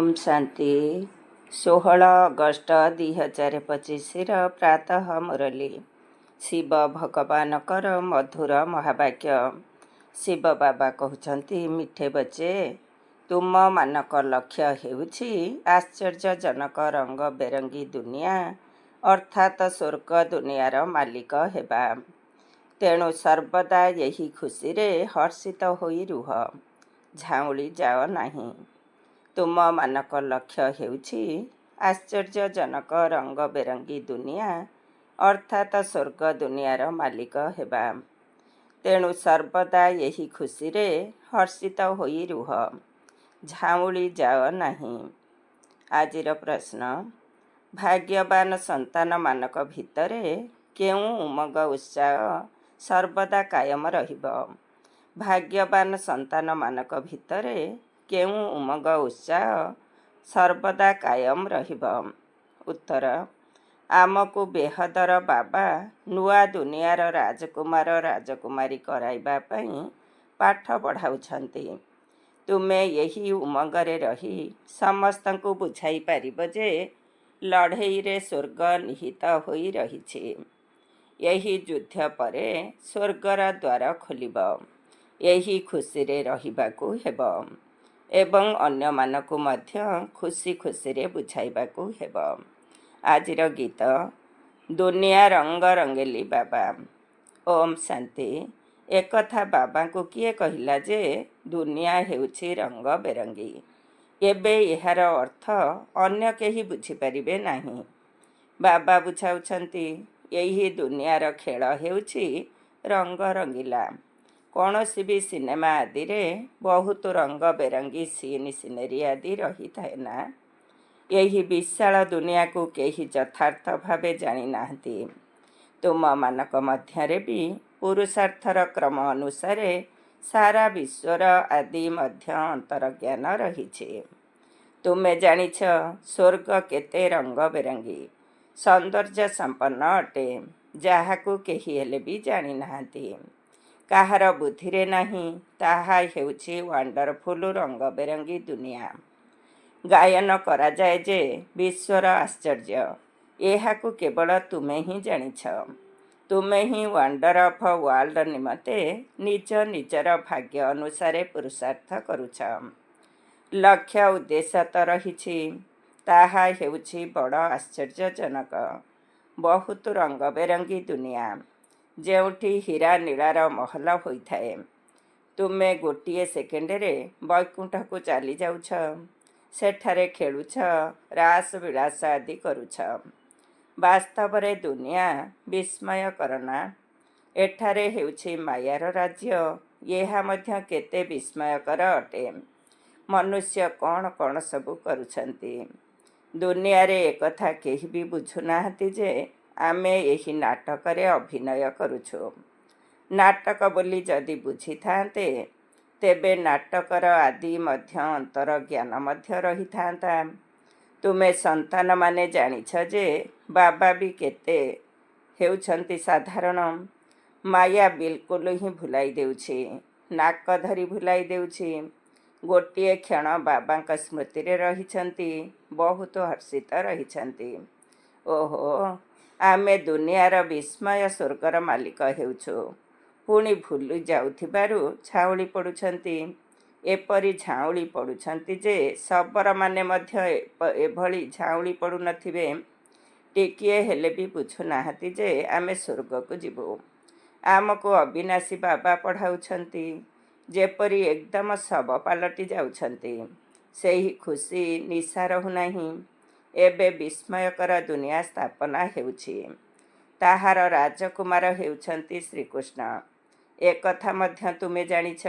Om Shanti 16 August 2025 प्रातः मुरली शिव भगवानकर मधुर महावाक्य। शिव बाबा कहते मिठे बच्चे तुम मानक लक्ष्य हेउछि आश्चर्यजनक रंग बेरंगी दुनिया अर्थात स्वर्ग दुनियार मालिक हेबा। तेणु सर्वदा यही खुशी रे हर्षित होई रुह, झाउली जाओ नहीं। तुम मानक लक्ष्य हेउछि आश्चर्यजनक रंग बेरंगी दुनिया अर्थात स्वर्ग दुनियार मालिक हेबा। तेणु सर्वदा यही खुशी रे हर्षित होई रुह, झाउली जाओ नहीं। आजिर प्रश्न, भाग्यवान संतान मानक भितरे केउं उमंग उत्साह सर्वदा कायम रहिब? भाग्यवान संतान मानक भितरे केउं उमंग उत्साह सर्वदा कायम रहिब? उत्तर, आमको बेहदर बाबा नुआ दुनियार राजकुमार राजकुमारी कराइबा पई पाठ पढ़ाउछन्ति। तुमे यही उमंगरे रही समस्तंकु बुझाई पारिब जे लड़ेई रे स्वर्ग निहित होई रहिछि। यही युद्ध परे स्वर्गर द्वार खोलिब। यही खुशी रे रहिबाकु हेब एवं अन्य मानकु मध्य खुशी खुशी रे बुझाइबाकु हेब। आजिर गीत दुनिया रंग रंगेली बाबा। ओम शांति। एकथा बाबा को किए कहिला जे दुनिया हेउछि रंग बेरंगी। एबे एहार अर्थ अन्य केही बुझिपारिबे नाही। बाबा बुझाउछन्ति यही दुनियार खेल हेउछि रंग रंगीला। कौनसी भी सिनेमा आदि रे बहुत रंग बेरंगी सीन सिनेरी आदि रही थाए ना। यही विशाल दुनिया को केही यथार्थ भावे जानी नाहंती। तुम मानक मध्यरे भी पुरुषार्थर क्रम अनुसार सारा विश्वर आदि मध्य अंतरज्ञान रहिछे। तुमे जानिछ स्वर्ग केते रंग बेरंगी सौंदर्य संपन्न अटे, जाहाकू केही हेले भी जानी नाहंती। काहार बुद्धिरे नहीं ताहा हेउछि वंडरफुल रंग बेरंगी दुनिया। गायन करा जाए जे विश्वर आश्चर्य, एहाकू केवल तुमे ही जानिछ। तुमे ही वंडर ऑफ वर्ल्ड निमते निज निजर भाग्य अनुसारे पुरुषार्थ करुछ। लक्ष्य उद्देश्य तो रहिछि, ताहा हेउछि बड़ आश्चर्यजनक। बहुत रंग बेरंगी दुनिया जेउठी हीरा नीलार महल होइथाए। तुमे गोटिए सेकेंडरे वैकुंठ को चली जाउछ, सेठारे खेलुछ, रास विलास आदि करुछ। वास्तव रे दुनिया विस्मय करना। एठारे हेउछि मायार राज्य, एहा मध्य केते विस्मयकर अटे। मनुष्य कौन कौन सबु करुछन्ति। दुनिया रे एकथा केही भी बुझुनाहंती जे आमे यही नाटक रे अभिनय करुछु। नाटक बोली जदि बुझी थांते तेबे नाटकर आदि मध्य अंतर ज्ञान मध्य रही थांता। तुमे संतान माने जानिछ जे बाबा भी केते हेउछन्ति साधारण। माया बिल्कुल ही भुलाई देउछि, नाक धरी भुलाई देउछि। गोटिए क्षण बाबांक स्मृति रे रहिछन्ति, बहुत हर्षित रहिछन्ति। ओहो, आमे दुनियार विस्मय स्वर्गर मालिक हेउछु, पुणी भूली जाउथिबारु झाउली पडुछन्ति। एपरि झाउली पडुछन्ति जे शबर माने मध्य एभଳି झाउली पडु नथिबे। टिकिए हेले भी बुझु नाहंती जे आमे स्वर्ग को जिबु। आमको अविनाशी बाबा पढ़ाउछन्ति, जेपरि एकदम सब पालटी जाउछन्ति। सेही खुशी निशा रहु नाही। एबे विस्मयकर दुनिया स्थापना हेउछि। ताहार राजकुमार हेउछन्ति श्रीकृष्ण। एकथा मध्य तुमे जानिछ।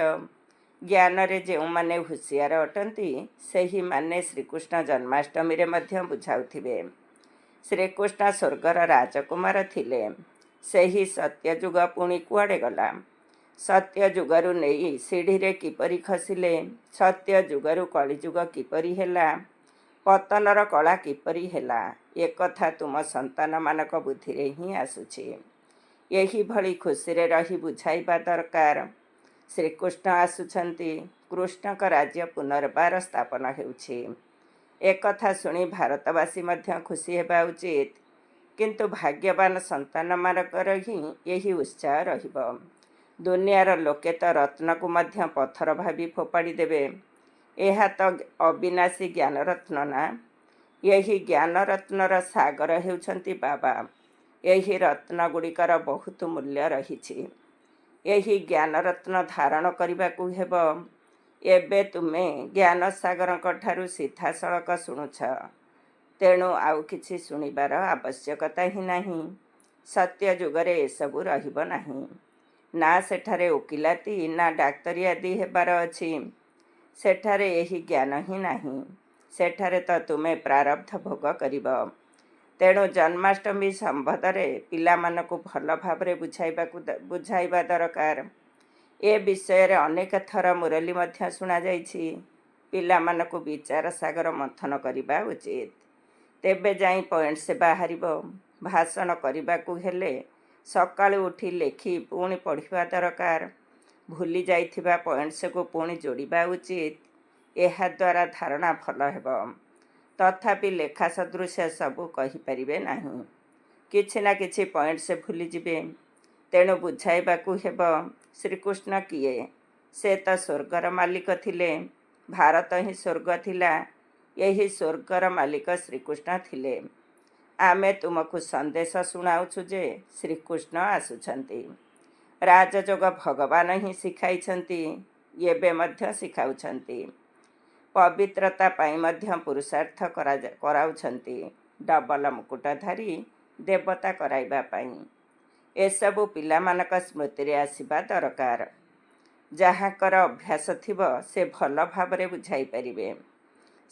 ज्ञान रे जेउमाने हुसियार अटन्ति सेही माने श्रीकृष्ण जन्माष्टमी रे मध्य बुझाउथिबे। श्रीकृष्ण स्वर्गर राजकुमार थिले। सेही सत्ययुग पुणी कुआडे गला? सत्ययुगरु नेई सीढ़ी रे किपरि खसिले? सत्ययुगरु कलियुग किपरि हेला? पतनर कला किपरि हेला? एकथा तुम संतान मानक बुद्धि रे ही आसुछि। यही भली खुशी रे रही बुझाइबा दरकार। श्रीकृष्ण आसुछन्ति। कृष्णक राज्य पुनर्बार स्थापन हेउछि। एकथा शुणी भारतवासी मध्य खुशी हेबा उचित। किंतु भाग्यवान संतानमानकर ही यही उत्साह रहिब। दुनियार लोके तो रत्न को मध्य पत्थर भावी फोपाड़ी देवे। यह तो अविनाशी ज्ञान रत्न ना। यही ज्ञान रत्नर सागर हेउछंती बाबा। यही रत्न गुड़िकर बहुत मूल्य रही। यही ज्ञान रत्न धारण करने को हेब। एबे तुमे ज्ञान सागरक ठारू सीधा सड़क शुणुछ। तेणु आउ किछि शुणिबार आवश्यकता ही नहीं। सत्य जुगरे एसबू रहिब नहीं। ना सेठारे ओकिलाती ना डाक्तरी आदि हेबार अछि। सेठारे यही ज्ञान ही नहीं। सेठारे तो तुमे प्रारब्ध भोग करिब। तेणु जन्माष्टमी संबंधरे पिलामानकु भल भावरे बुझाइबा दरकार। ए विषय रे अनेक थर मुरली मध्य शुणा जाइछि। पिलामानकु विचार सागर मंथन करिबा उचित। तेबे जाई पॉइंट से बाहरिब। भाषण करिबाकु हेले सकाळु उठी लेखि पुणी पढ़िबा दरकार। भूली जाइथिबा पॉइंट्स को पुणी जोड़िबा उचित। एहा द्वारा धारणा भल हेब। तथापि लेखा सदृश सबू कहि परिबे नाही। किछि ना किछि पॉइंट से भूली जिबे। तेणु बुझाइबाकु हेब श्रीकृष्ण किए। से तो स्वर्गर मालिक थिले। भारत ही स्वर्ग थिला। यही स्वर्गर मालिक श्रीकृष्ण थिले। आमे तुमको संदेश शुणाउछु जे श्रीकृष्ण आसुछंती। राजजोग भगवान ही शिखाइछंती। एबे मध्य शिखाउछंती। पवित्रता पाई मध्य पुरुषार्थ कराउछंती। डबल मुकुटधारी देवता कराइबा पाई। एसबू पिलामानक स्मृति रे आसिबा दरकार। जहाँकर अभ्यास थिब से भल भावरे बुझाई परिबे।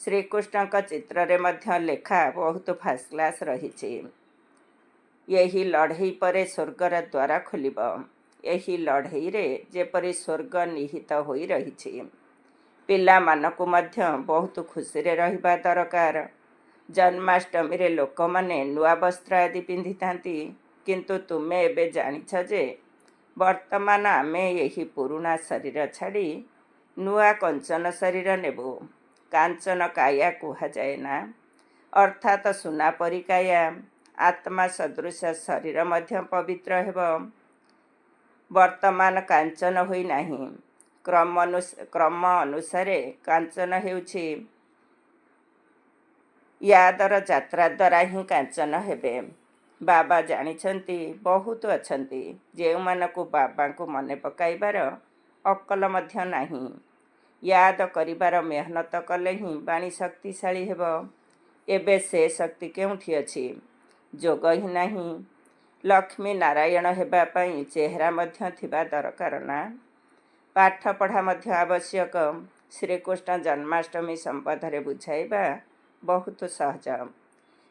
श्रीकृष्णक चित्र रे मध्य लेखा बहुत फास्ट क्लास रही। यही लड़ई परे स्वर्गर द्वारा खोलिब। यही लड़ई रे जेपरी स्वर्ग निहित होई रही। पिला मानकु मध्य बहुत खुशी रे रहिबा दरकार। जन्माष्टमी रे लोक माने नुआ वस्त्र आदि पिंधि थांती। किंतु तुमे एबे जानिछ जे वर्तमान आमे यही पुराना शरीर छाड़ी नुआ कंचन शरीर नेबु। कांचन काया कुहा जाए ना। अर्थात सुना परी काया। आत्मा सदृश शरीर मध्य पवित्र हेब। वर्तमान कांचन होई नाही। क्रम अनुसारे कांचन हेउछि। यादर यात्रा द्वारा ही कांचन हेबे। बाबा जानिछंती बहुत अछंती जेउमानकु बाबांकु मने पकाइबार अक्कल मध्य नाही। याद करिबार मेहनत कले ही बाणी शक्तिशाली हेब। एबे से शक्ति केउठी अछि? जोग ही नाही। लक्ष्मी नारायण हेबा पई चेहरा मध्य थिबा दरकार ना। पाठ पढ़ा मध्य आवश्यक। श्रीकृष्ण जन्माष्टमी संबंधरे बुझाइबा बहुत सहज।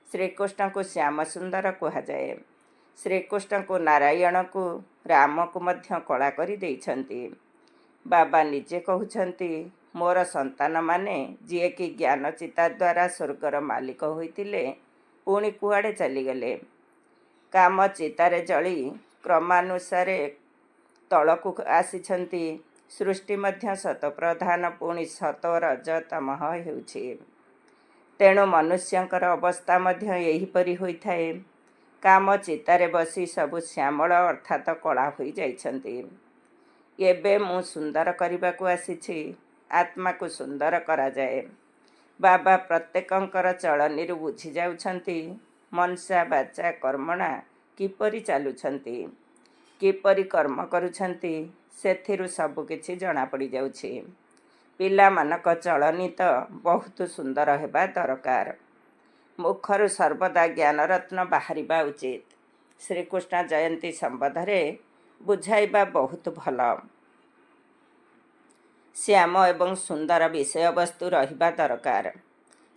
श्रीकृष्ण को श्याम सुंदर कुहाजाए। श्रीकृष्ण को नारायण को राम को मध्य कला करी देइछंती। बाबा निजे कहउछंती मोर संतान माने जिए कि ज्ञान चिता द्वारा स्वर्गर मालिक होइतिले पुणी कुआड़े चलीगले। काम चितारे जली क्रमानुसारे तलकु आसिछंती। सृष्टि मध्य सत प्रधान पुणी सत रज तमह हेउछि। तेणु मनुष्यंकर अवस्था मध्य एहीपरि होइथाए। काम चितारे बसी सबु श्यामल अर्थात कला होई जाइछंती। एबे मु सुंदर करबाकू आसीछि। आत्मा को सुंदर करा जाए। बाबा प्रत्येकंकर चलनी बुझी जाउछंती। मनसा बाचा कर्मणा किपरि चालुछंती। किपरि कर्म करुछंती सेथिरु सब किछि जଣା पड़ी जाउछि। पिला मानक चलनी तो बहुत सुंदर हेबा दरकार। मुखरु सर्वदा ज्ञान रत्न बाहरिबा उचित। श्रीकृष्ण जयंती संबंधरे बुझाइबा बहुत भल। श्याम एवं सुंदर विषय वस्तु रहिबा दरकार।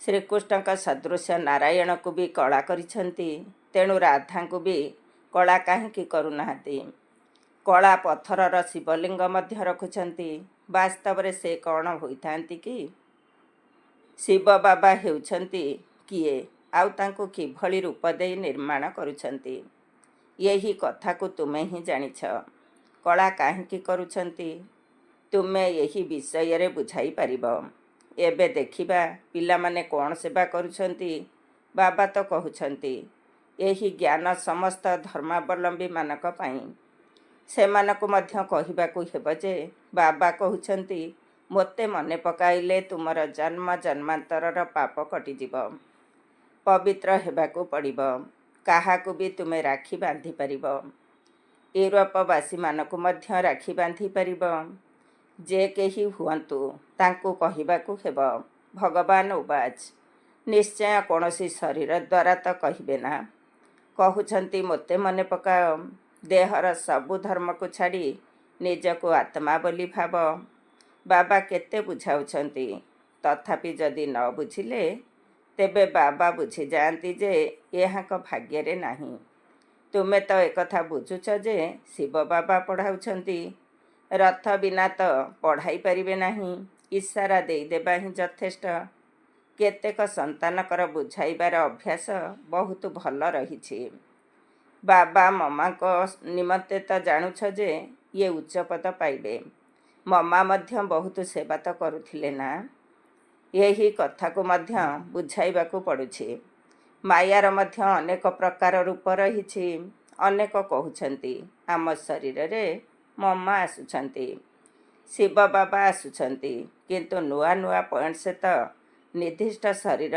श्रीकृष्ण का सदृश नारायण को भी कला करिछंती। तेणु राधा को भी कला काहेकि करुनाहांती। कला पत्थरर शिवलिंग मध्य रखुछंती। वास्तव रे से कौन होइथांती कि? शिव बाबा हेउछंती किए आउ तांको किभଳି रूप देई निर्माण करुछंती। यही कथा को तुमे ही जानिछ। कला काहेकि करुछंती तुमे यही विषय रे बुझाई परिब। ଏବେ ଦେଖିବା ପିଲାମାନେ କ'ଣ ସେବା କରୁଛନ୍ତି। ବାବା ତ କହୁଛନ୍ତି ଏହି ଜ୍ଞାନ ସମସ୍ତ ଧର୍ମାବଲମ୍ବୀମାନଙ୍କ ପାଇଁ। ସେମାନଙ୍କୁ ମଧ୍ୟ କହିବାକୁ ହେବ ଯେ ବାବା କହୁଛନ୍ତି ମୋତେ ମନେ ପକାଇଲେ ତୁମର ଜନ୍ମ ଜନ୍ମାନ୍ତରର ପାପ କଟିଯିବ। ପବିତ୍ର ହେବାକୁ ପଡ଼ିବ। କାହାକୁ ବି ତୁମେ ରାକ୍ଷୀ ବାନ୍ଧିପାରିବ। ୟୁରୋପବାସୀମାନଙ୍କୁ ମଧ୍ୟ ରାକ୍ଷୀ ବାନ୍ଧିପାରିବ। ଯେ କେହି ହୁଅନ୍ତୁ ତାଙ୍କୁ କହିବାକୁ ହେବ ଭଗବାନ ଉବାଚ। ନିଶ୍ଚୟ କୌଣସି ଶରୀର ଦ୍ୱାରା ତ କହିବେ ନା। କହୁଛନ୍ତି ମୋତେ ମନେ ପକାଅ। ଦେହର ସବୁ ଧର୍ମକୁ ଛାଡ଼ି ନିଜକୁ ଆତ୍ମା ବୋଲି ଭାବ। ବାବା କେତେ ବୁଝାଉଛନ୍ତି, ତଥାପି ଯଦି ନ ବୁଝିଲେ ତେବେ ବାବା ବୁଝିଯାଆନ୍ତି ଯେ ଏହାଙ୍କ ଭାଗ୍ୟରେ ନାହିଁ। ତୁମେ ତ ଏକଥା ବୁଝୁଛ ଯେ ଶିବ ବାବା ପଢ଼ାଉଛନ୍ତି। ରଥ ବିନା ତ ପଢ଼ାଇ ପାରିବେ ନାହିଁ। ଇସାରା ଦେଇଦେବା ହିଁ ଯଥେଷ୍ଟ। କେତେକ ସନ୍ତାନଙ୍କର ବୁଝାଇବାର ଅଭ୍ୟାସ ବହୁତ ଭଲ ରହିଛି। ବାବା ମମାଙ୍କ ନିମନ୍ତେ ତ ଜାଣୁଛ ଯେ ଇଏ ଉଚ୍ଚପଦ ପାଇବେ। ମମା ମଧ୍ୟ ବହୁତ ସେବା ତ କରୁଥିଲେ ନା। ଏହି କଥାକୁ ମଧ୍ୟ ବୁଝାଇବାକୁ ପଡ଼ୁଛି। ମାୟାର ମଧ୍ୟ ଅନେକ ପ୍ରକାର ରୂପ ରହିଛି। ଅନେକ କହୁଛନ୍ତି ଆମ ଶରୀରରେ ମମା ଆସୁଛନ୍ତି, ଶିବ ବାବା ଆସୁଛନ୍ତି, କିନ୍ତୁ ନୂଆ ନୂଆ ପଏଣ୍ଟସ୍ ତ ନିର୍ଦ୍ଦିଷ୍ଟ ଶରୀର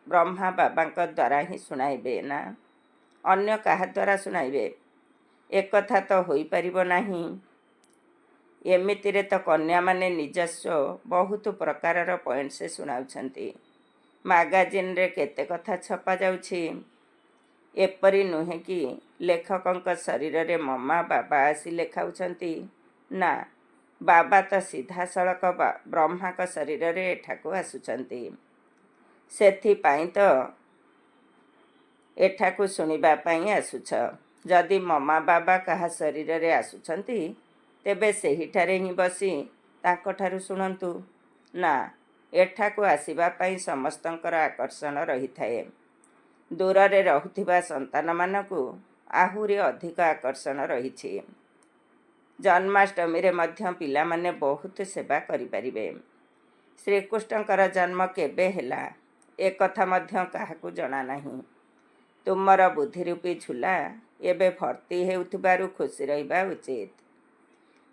ବ୍ରହ୍ମା ବାବାଙ୍କ ଦ୍ୱାରା ହିଁ ଶୁଣାଇବେ ନା ଅନ୍ୟ କାହା ଦ୍ୱାରା ଶୁଣାଇବେ? ଏକଥା ତ ହୋଇପାରିବ ନାହିଁ। ଏମିତିରେ ତ କନ୍ୟାମାନେ ନିଜସ୍ୱ ବହୁତ ପ୍ରକାରର ପଏଣ୍ଟସ୍ ଶୁଣାଉଛନ୍ତି। ମାଗାଜିନରେ କେତେ କଥା ଛପାଯାଉଛି। ଏପରି ନୁହେଁ କି ଲେଖକଙ୍କ ଶରୀରରେ ମମା ବାବା ଆସି ଲେଖାଉଛନ୍ତି। ନା, ବାବା ତ ସିଧାସଳଖ ବ୍ରହ୍ମାଙ୍କ ଶରୀରରେ ଏଠାକୁ ଆସୁଛନ୍ତି। ସେଥିପାଇଁ ତ ଏଠାକୁ ଶୁଣିବା ପାଇଁ ଆସୁଛ। ଯଦି ମମା ବାବା କାହା ଶରୀରରେ ଆସୁଛନ୍ତି ତେବେ ସେହିଠାରେ ହିଁ ବସି ତାଙ୍କଠାରୁ ଶୁଣନ୍ତୁ। ନା, ଏଠାକୁ ଆସିବା ପାଇଁ ସମସ୍ତଙ୍କର ଆକର୍ଷଣ ରହିଥାଏ। ଦୂରରେ ରହୁଥିବା ସନ୍ତାନମାନଙ୍କୁ ଆହୁରି ଅଧିକ ଆକର୍ଷଣ ରହିଛି। ଜନ୍ମାଷ୍ଟମୀରେ ମଧ୍ୟ ପିଲାମାନେ ବହୁତ ସେବା କରିପାରିବେ। ଶ୍ରୀକୃଷ୍ଣଙ୍କର ଜନ୍ମ କେବେ ହେଲା ଏକଥା ମଧ୍ୟ କାହାକୁ ଜଣା ନାହିଁ। ତୁମର ବୁଦ୍ଧିରୂପୀ ଝୁଲା ଏବେ ଭର୍ତ୍ତି ହେଉଥିବାରୁ ଖୁସି ରହିବା ଉଚିତ।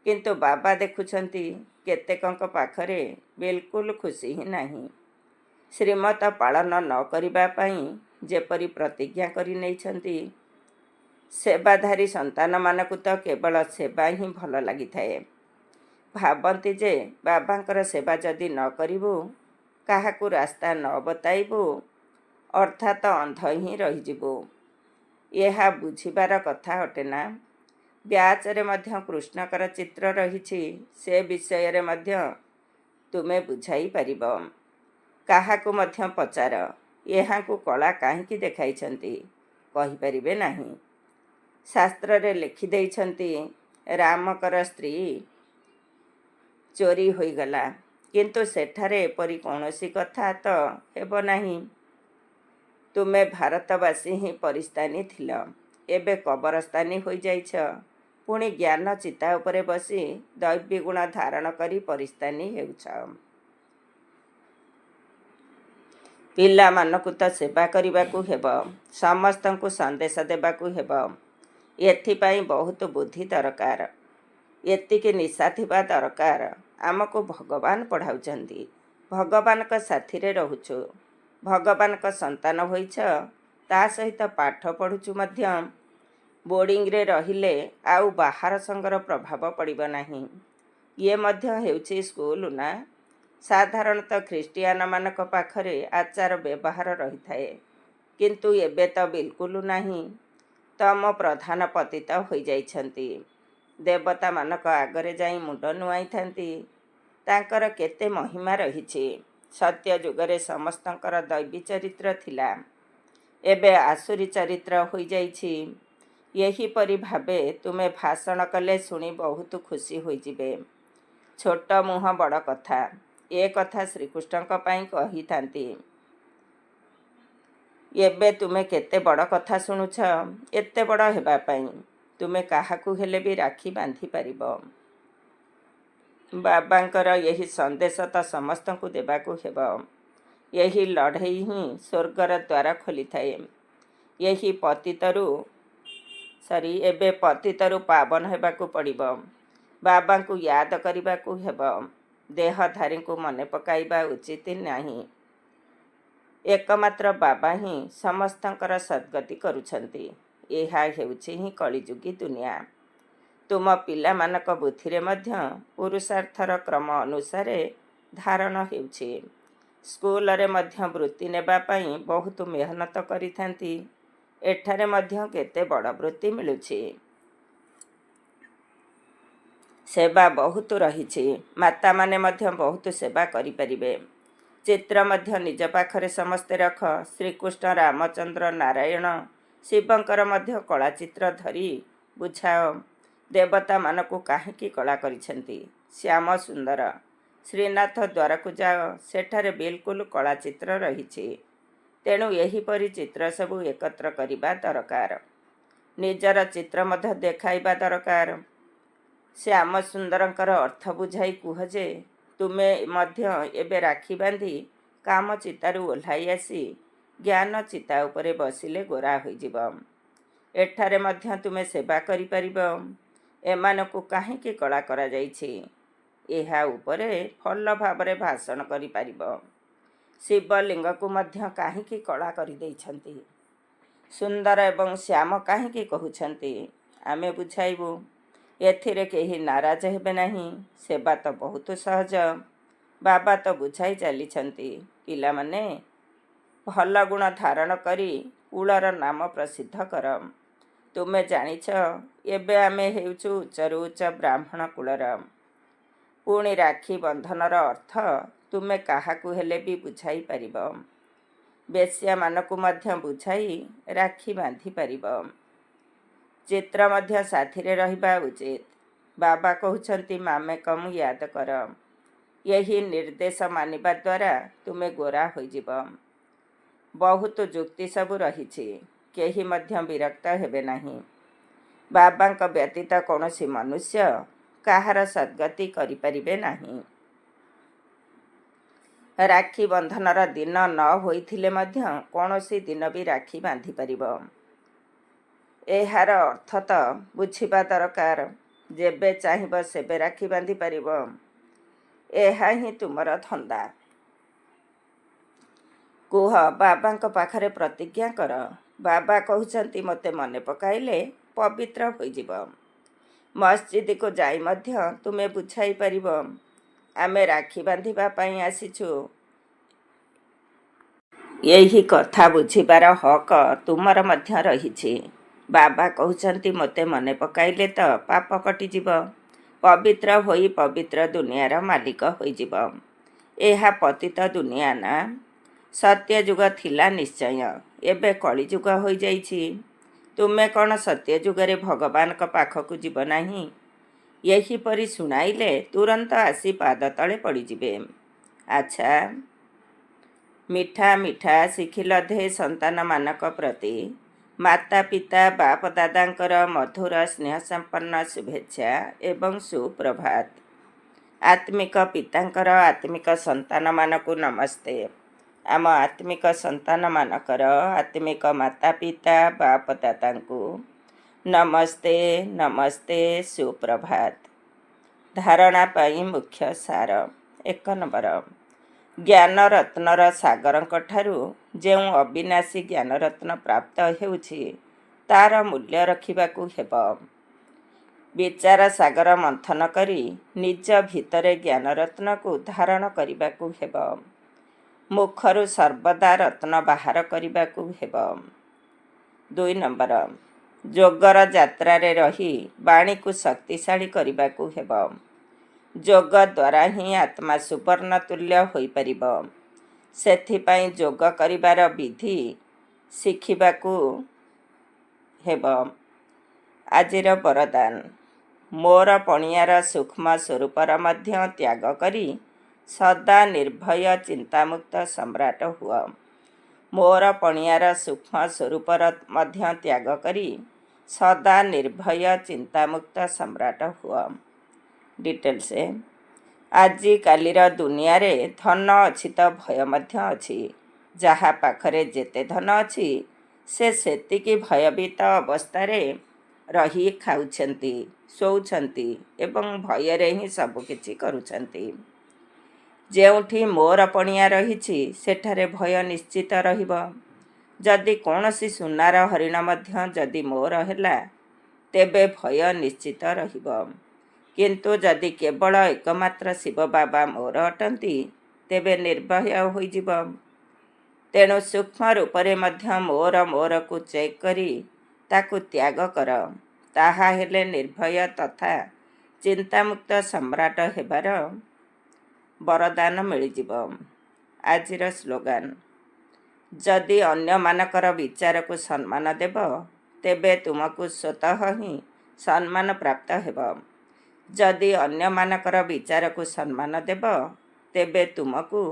କିନ୍ତୁ ବାବା ଦେଖୁଛନ୍ତି କେତେକଙ୍କ ପାଖରେ ବିଲକୁଲ ଖୁସି ହିଁ ନାହିଁ। ଶ୍ରୀମତ ପାଳନ ନ କରିବା ପାଇଁ ଯେପରି ପ୍ରତିଜ୍ଞା କରି ନେଇଛନ୍ତି। ସେବାଧାରୀ ସନ୍ତାନମାନଙ୍କୁ ତ କେବଳ ସେବା ହିଁ ଭଲ ଲାଗିଥାଏ। ଭାବନ୍ତି ଯେ ବାବାଙ୍କର ସେବା ଯଦି ନ କରିବୁ, କାହାକୁ ରାସ୍ତା ନ ବତାଇବୁ, ଅର୍ଥାତ୍ ଅନ୍ଧ ହିଁ ରହିଯିବୁ। ଏହା ବୁଝିବାର କଥା ଅଟେ ନା। ବ୍ୟାଚରେ ମଧ୍ୟ କୃଷ୍ଣଙ୍କର ଚିତ୍ର ରହିଛି। ସେ ବିଷୟରେ ମଧ୍ୟ ତୁମେ ବୁଝାଇ ପାରିବ। କାହାକୁ ମଧ୍ୟ ପଚାର ଏହାଙ୍କୁ କଳା କାହିଁକି ଦେଖାଇଛନ୍ତି, କହିପାରିବେ ନାହିଁ। ଶାସ୍ତ୍ରରେ ଲେଖିଦେଇଛନ୍ତି ରାମଙ୍କର ସ୍ତ୍ରୀ ଚୋରି ହୋଇଗଲା, କିନ୍ତୁ ସେଠାରେ ଏପରି କୌଣସି କଥା ତ ହେବ ନାହିଁ। ତୁମେ ଭାରତବାସୀ ହିଁ ପରିସ୍ଥାନୀ ଥିଲ, ଏବେ କବରସ୍ଥାନୀ ହୋଇଯାଇଛ। ପୁଣି ଜ୍ଞାନ ଚିତା ଉପରେ ବସି ଦୈବୀ ଗୁଣ ଧାରଣ କରି ପରିସ୍ଥାନୀ ହେଉଛ। ପିଲାମାନଙ୍କୁ ତ ସେବା କରିବାକୁ ହେବ, ସମସ୍ତଙ୍କୁ ସନ୍ଦେଶ ଦେବାକୁ ହେବ। ଏଥିପାଇଁ ବହୁତ ବୁଦ୍ଧି ଦରକାର। ଏତିକି ନିଶା ଥିବା ଦରକାର। ଆମକୁ ଭଗବାନ ପଢ଼ାଉଛନ୍ତି, ଭଗବାନଙ୍କ ସାଥିରେ ରହୁଛୁ, ଭଗବାନଙ୍କ ସନ୍ତାନ ହୋଇଛ, ତା ସହିତ ପାଠ ପଢ଼ୁଛୁ ମଧ୍ୟ। ବୋର୍ଡ଼ିଂରେ ରହିଲେ ଆଉ ବାହାର ସଙ୍ଗର ପ୍ରଭାବ ପଡ଼ିବ ନାହିଁ। ଇଏ ମଧ୍ୟ ହେଉଛି ସ୍କୁଲ ନା। ସାଧାରଣତଃ ଖ୍ରୀଷ୍ଟିଆନମାନଙ୍କ ପାଖରେ ଆଚାର ବ୍ୟବହାର ରହିଥାଏ, କିନ୍ତୁ ଏବେ ତ ବିଲକୁଲ ନାହିଁ। ତମ ପ୍ରଧାନ ପତିତ ହୋଇଯାଇଛନ୍ତି। ଦେବତାମାନଙ୍କ ଆଗରେ ଯାଇ ମୁଣ୍ଡ ନୁଆଇଥାନ୍ତି। ତାଙ୍କର କେତେ ମହିମା ରହିଛି। ସତ୍ୟ ଯୁଗରେ ସମସ୍ତଙ୍କର ଦୈବୀ ଚରିତ୍ର ଥିଲା, ଏବେ ଆସୁରୀ ଚରିତ୍ର ହୋଇଯାଇଛି। ଏହିପରି ଭାବେ ତୁମେ ଭାଷଣ କଲେ ଶୁଣି ବହୁତ ଖୁସି ହୋଇଯିବେ। ଛୋଟ ମୁହଁ ବଡ଼ କଥା, ଏ କଥା ଶ୍ରୀକୃଷ୍ଣଙ୍କ ପାଇଁ କହିଥାନ୍ତି। ଏବେ ତୁମେ କେତେ ବଡ଼ କଥା ଶୁଣୁଛ। ଏତେ ବଡ଼ ହେବା ପାଇଁ ତୁମେ କାହାକୁ ହେଲେ ବି ରାକ୍ଷୀ ବାନ୍ଧି ପାରିବ। ବାବାଙ୍କର ଏହି ସନ୍ଦେଶ ତ ସମସ୍ତଙ୍କୁ ଦେବାକୁ ହେବ। ଏହି ଲଢ଼େଇ ହିଁ ସ୍ୱର୍ଗର ଦ୍ୱାର ଖୋଲିଥାଏ। ଏବେ ପତିତରୁ ପାବନ ହେବାକୁ ପଡ଼ିବ। ବାବାଙ୍କୁ ୟାଦ କରିବାକୁ ହେବ। ଦେହଧାରୀଙ୍କୁ ମନେ ପକାଇବା ଉଚିତ ନାହିଁ। ଏକମାତ୍ର ବାବା ହିଁ ସମସ୍ତଙ୍କର ସଦ୍ଗତି କରୁଛନ୍ତି। ଏହା ହେଉଛି ହିଁ କଳିଯୁଗୀ ଦୁନିଆ। ତୁମ ପିଲାମାନଙ୍କ ବୁଦ୍ଧିରେ ମଧ୍ୟ ପୁରୁଷାର୍ଥର କ୍ରମ ଅନୁସାରେ ଧାରଣ ହେଉଛି। ସ୍କୁଲରେ ମଧ୍ୟ ବୃତ୍ତି ନେବା ପାଇଁ ବହୁତ ମେହନତ କରିଥାନ୍ତି। ଏଠାରେ ମଧ୍ୟ କେତେ ବଡ଼ ବୃତ୍ତି ମିଳୁଛି। ସେବା ବହୁତ ରହିଛି। ମାତାମାନେ ମଧ୍ୟ ବହୁତ ସେବା କରିପାରିବେ। ଚିତ୍ର ମଧ୍ୟ ନିଜ ପାଖରେ ସମସ୍ତେ ରଖ। ଶ୍ରୀକୃଷ୍ଣ, ରାମଚନ୍ଦ୍ର, ନାରାୟଣ, ଶିବଙ୍କର ମଧ୍ୟ କଳାଚିତ୍ର ଧରି ବୁଝାଅ। ଦେବତାମାନଙ୍କୁ କାହିଁକି କଳା କରିଛନ୍ତି? ଶ୍ୟାମ ସୁନ୍ଦର। ଶ୍ରୀନାଥ ଦ୍ୱାରକୁ ଯାଅ, ସେଠାରେ ବିଲକୁଲ କଳାଚିତ୍ର ରହିଛି। ତେଣୁ ଏହିପରି ଚିତ୍ର ସବୁ ଏକତ୍ର କରିବା ଦରକାର। ନିଜର ଚିତ୍ର ମଧ୍ୟ ଦେଖାଇବା ଦରକାର। ଶ୍ୟାମ ସୁନ୍ଦରଙ୍କର ଅର୍ଥ ବୁଝାଇ କୁହ ଯେ ତୁମେ ମଧ୍ୟ ଏବେ ରାକ୍ଷୀ ବାନ୍ଧି କାମ ଚିତାରୁ ଓହ୍ଲାଇ ଆସି ଜ୍ଞାନ ଚିତା ଉପରେ ବସିଲେ ଗୋରା ହୋଇଯିବ। ଏଠାରେ ମଧ୍ୟ ତୁମେ ସେବା କରିପାରିବ। ଏମାନଙ୍କୁ କାହିଁକି କଳା କରାଯାଇଛି? ଏହା ଉପରେ ଭଲ ଭାବରେ ଭାଷଣ କରିପାରିବ। ଶିବଲିଙ୍ଗକୁ ମଧ୍ୟ କାହିଁକି କଳା କରିଦେଇଛନ୍ତି? ସୁନ୍ଦର ଏବଂ ଶ୍ୟାମ କାହିଁକି କହୁଛନ୍ତି? ଆମେ ବୁଝାଇବୁ। ଏଥିରେ କେହି ନାରାଜ ହେବେ ନାହିଁ। ସେବା ତ ବହୁତ ସହଜ। ବାବା ତ ବୁଝାଇ ଚାଲିଛନ୍ତି। ପିଲାମାନେ, ଭଲ ଗୁଣ ଧାରଣ କରି କୁଳର ନାମ ପ୍ରସିଦ୍ଧ କର। ତୁମେ ଜାଣିଛ, ଏବେ ଆମେ ହେଉଛୁ ଉଚ୍ଚରୁ ଉଚ୍ଚ ବ୍ରାହ୍ମଣ କୁଳର। ପୁଣି ରାକ୍ଷୀ ବନ୍ଧନର ଅର୍ଥ ତୁମେ କାହାକୁ ହେଲେ ବି ବୁଝାଇ ପାରିବ। ବେଶ୍ୟାମାନଙ୍କୁ ମଧ୍ୟ ବୁଝାଇ ରାକ୍ଷୀ ବାନ୍ଧି ପାରିବ। ଚିତ୍ର ମଧ୍ୟ ସାଥିରେ ରହିବା ଉଚିତ। ବାବା କହୁଛନ୍ତି ମାମେକମ୍ ୟାଦ କର। ଏହି ନିର୍ଦ୍ଦେଶ ମାନିବା ଦ୍ୱାରା ତୁମେ ଗୋରା ହୋଇଯିବ। ବହୁତ ଯୁକ୍ତି ସବୁ ରହିଛି। କେହି ମଧ୍ୟ ବିରକ୍ତ ହେବେ ନାହିଁ। ବାବାଙ୍କ ବ୍ୟତୀତ କୌଣସି ମନୁଷ୍ୟ କାହାର ସଦ୍ଗତି କରିପାରିବେ ନାହିଁ। ରାକ୍ଷୀ ବନ୍ଧନର ଦିନ ନ ହୋଇଥିଲେ ମଧ୍ୟ କୌଣସି ଦିନ ବି ରାକ୍ଷୀ ବାନ୍ଧିପାରିବ। ଏହାର ଅର୍ଥ ତ ବୁଝିବା ଦରକାର। ଯେବେ ଚାହିଁବ ସେବେ ରାକ୍ଷୀ ବାନ୍ଧିପାରିବ। ଏହା ହିଁ ତୁମର ଧନ୍ଦା। କୁହ, ବାବାଙ୍କ ପାଖରେ ପ୍ରତିଜ୍ଞା କର। ବାବା କହୁଛନ୍ତି ମୋତେ ମନେ ପକାଇଲେ ପବିତ୍ର ହୋଇଯିବ। ମସଜିଦକୁ ଯାଇ ମଧ୍ୟ ତୁମେ ବୁଝାଇ ପାରିବ, ଆମେ ରାକ୍ଷୀ ବାନ୍ଧିବା ପାଇଁ ଆସିଛୁ। ଏହି କଥା ବୁଝିବାର ହକ ତୁମର ମଧ୍ୟ ରହିଛି। ବାବା କହୁଛନ୍ତି ମୋତେ ମନେ ପକାଇଲେ ତ ପାପ କଟିଯିବ। ପବିତ୍ର ହୋଇ ପବିତ୍ର ଦୁନିଆର ମାଲିକ ହୋଇଯିବ। ଏହା ପତିତ ଦୁନିଆ ନା? ସତ୍ୟଯୁଗ ଥିଲା ନିଶ୍ଚୟ। ଏବେ କଳିଯୁଗ ହୋଇଯାଇଛି। ତୁମେ କ'ଣ ସତ୍ୟଯୁଗରେ ଭଗବାନଙ୍କ ପାଖକୁ ଯିବ ନାହିଁ? ଏହିପରି ଶୁଣାଇଲେ ତୁରନ୍ତ ଆସି ପାଦ ତଳେ ପଡ଼ିଯିବେ। ଆଚ୍ଛା, ମିଠା ମିଠା ଶିଖିଲ ଧେ ସନ୍ତାନମାନଙ୍କ ପ୍ରତି ମାତା ପିତା ବାପ ଦାଦାଙ୍କର ମଧୁର ସ୍ନେହସମ୍ପନ୍ନ ଶୁଭେଚ୍ଛା ଏବଂ ସୁପ୍ରଭାତ। ଆତ୍ମିକ ପିତାଙ୍କର ଆତ୍ମିକ ସନ୍ତାନମାନଙ୍କୁ ନମସ୍ତେ। ଆମ ଆତ୍ମିକ ସନ୍ତାନମାନଙ୍କର ଆତ୍ମିକ ମାତା ପିତା ବାପ ଦାଦାଙ୍କୁ ନମସ୍ତେ ନମସ୍ତେ, ସୁପ୍ରଭାତ। ଧାରଣା ପାଇଁ ମୁଖ୍ୟ ସାର। 1 ନମ୍ବର, ଜ୍ଞାନରତ୍ନର ସାଗରଙ୍କଠାରୁ ଯେଉଁ ଅବିନାଶୀ ଜ୍ଞାନରତ୍ନ ପ୍ରାପ୍ତ ହେଉଛି ତାର ମୂଲ୍ୟ ରଖିବାକୁ ହେବ। ବିଚାର ସାଗର ମନ୍ଥନ କରି ନିଜ ଭିତରେ ଜ୍ଞାନରତ୍ନକୁ ଧାରଣ କରିବାକୁ ହେବ। ମୁଖରୁ ସର୍ବଦା ରତ୍ନ ବାହାର କରିବାକୁ ହେବ। 2 ନମ୍ବର, ଯୋଗର ଯାତ୍ରାରେ ରହି ବାଣୀକୁ ଶକ୍ତିଶାଳୀ କରିବାକୁ ହେବ। ଯୋଗ ଦ୍ୱାରା ହିଁ ଆତ୍ମା ସୁବର୍ଣ୍ଣ ତୁଲ୍ୟ ହୋଇପାରିବ। ସେଥିପାଇଁ ଯୋଗ କରିବାର ବିଧି ଶିଖିବାକୁ ହେବ। ଆଜିର ବରଦାନ, ମୋର ପଣିଆର ସୂକ୍ଷ୍ମ ସ୍ୱରୂପର ମଧ୍ୟ ତ୍ୟାଗ କରି ସଦା ନିର୍ଭୟ ଚିନ୍ତାମୁକ୍ତ ସମ୍ରାଟ ହୁଅ। ମୋର ପଣିଆର ସୂକ୍ଷ୍ମ ସ୍ୱରୂପର ମଧ୍ୟ ତ୍ୟାଗ କରି ସଦା ନିର୍ଭୟ ଚିନ୍ତାମୁକ୍ତ ସମ୍ରାଟ ହୁଅ। ଡିଟେଲ୍ସ, ଆଜିକାଲିର ଦୁନିଆରେ ଧନ ଅଛି ତ ଭୟ ମଧ୍ୟ ଅଛି। ଯାହା ପାଖରେ ଯେତେ ଧନ ଅଛି ସେ ସେତିକି ଭୟଭୀତ ଅବସ୍ଥାରେ ରହି ଖାଉଛନ୍ତି, ଶୋଉଛନ୍ତି ଏବଂ ଭୟରେ ହିଁ ସବୁକିଛି କରୁଛନ୍ତି। ଯେଉଁଠି ମୋର ପଣିଆ ରହିଛି ସେଠାରେ ଭୟ ନିଶ୍ଚିତ ରହିବ। ଯଦି କୌଣସି ସୁନାର ହରିଣ ମଧ୍ୟ ଯଦି ମୋର ହେଲା ତେବେ ଭୟ ନିଶ୍ଚିତ ରହିବ। କିନ୍ତୁ ଯଦି କେବଳ ଏକମାତ୍ର ଶିବ ବାବା ମୋର ଅଟନ୍ତି ତେବେ ନିର୍ଭୟ ହୋଇଯିବ। ତେଣୁ ସୂକ୍ଷ୍ମ ରୂପରେ ମଧ୍ୟ ମୋରକୁ ଚେକ୍ କରି ତାକୁ ତ୍ୟାଗ କର। ତାହା ହେଲେ ନିର୍ଭୟ ତଥା ଚିନ୍ତାମୁକ୍ତ ସମ୍ରାଟ ହେବାର ବରଦାନ ମିଳିଯିବ। ଆଜିର ସ୍ଲୋଗାନ, ଯଦି ଅନ୍ୟମାନଙ୍କର ବିଚାରକୁ ସମ୍ମାନ ଦେବ ତେବେ ତୁମକୁ ସ୍ୱତଃ ହିଁ ସମ୍ମାନ ପ୍ରାପ୍ତ ହେବ। ଯଦି ଅନ୍ୟମାନଙ୍କର ବିଚାରକୁ ସମ୍ମାନ ଦେବ ତେବେ ତୁମକୁ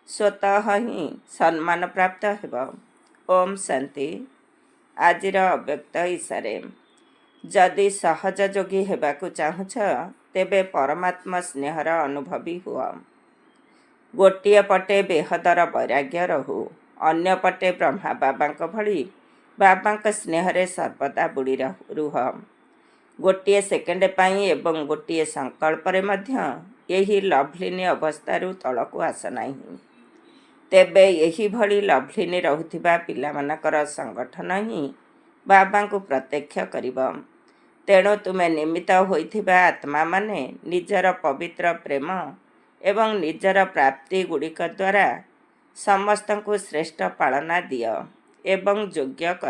ସ୍ୱତଃ ହିଁ ସମ୍ମାନ ପ୍ରାପ୍ତ ହେବ। ଓମ୍ ଶାନ୍ତି। ଆଜିର ଅବ୍ୟକ୍ତ ଇଶାରେ, ଯଦି ସହଜ ଯୋଗୀ ହେବାକୁ ଚାହୁଁଛ ତେବେ ପରମାତ୍ମା ସ୍ନେହର ଅନୁଭବୀ ହୁଅ। ଗୋଟିଏ ପଟେ ବେହଦର ବୈରାଗ୍ୟ ରହୁ, ଅନ୍ୟପଟେ ବ୍ରହ୍ମା ବାବାଙ୍କ ଭଳି ବାବାଙ୍କ ସ୍ନେହରେ ସର୍ବଦା ବୁଡ଼ି ରୁହ। ଗୋଟିଏ ସେକେଣ୍ଡ ପାଇଁ ଏବଂ ଗୋଟିଏ ସଂକଳ୍ପରେ ମଧ୍ୟ ଏହି ଲଭ୍ଲିନି ଅବସ୍ଥାରୁ ତଳକୁ ଆସ ନାହିଁ। ତେବେ ଏହିଭଳି ଲଭ୍ଲିନି ରହୁଥିବା ପିଲାମାନଙ୍କର ସଂଗଠନ ହିଁ ବାବାଙ୍କୁ ପ୍ରତ୍ୟକ୍ଷ କରିବ। ତେଣୁ ତୁମେ ନିମିତ୍ତ ହୋଇଥିବା ଆତ୍ମାମାନେ ନିଜର ପବିତ୍ର ପ୍ରେମ ଏବଂ ନିଜର ପ୍ରାପ୍ତିଗୁଡ଼ିକ ଦ୍ୱାରା ସମସ୍ତଙ୍କୁ ଶ୍ରେଷ୍ଠ ପାଳନା ଦିଅ ଏବଂ ଯୋଗ୍ୟ କର।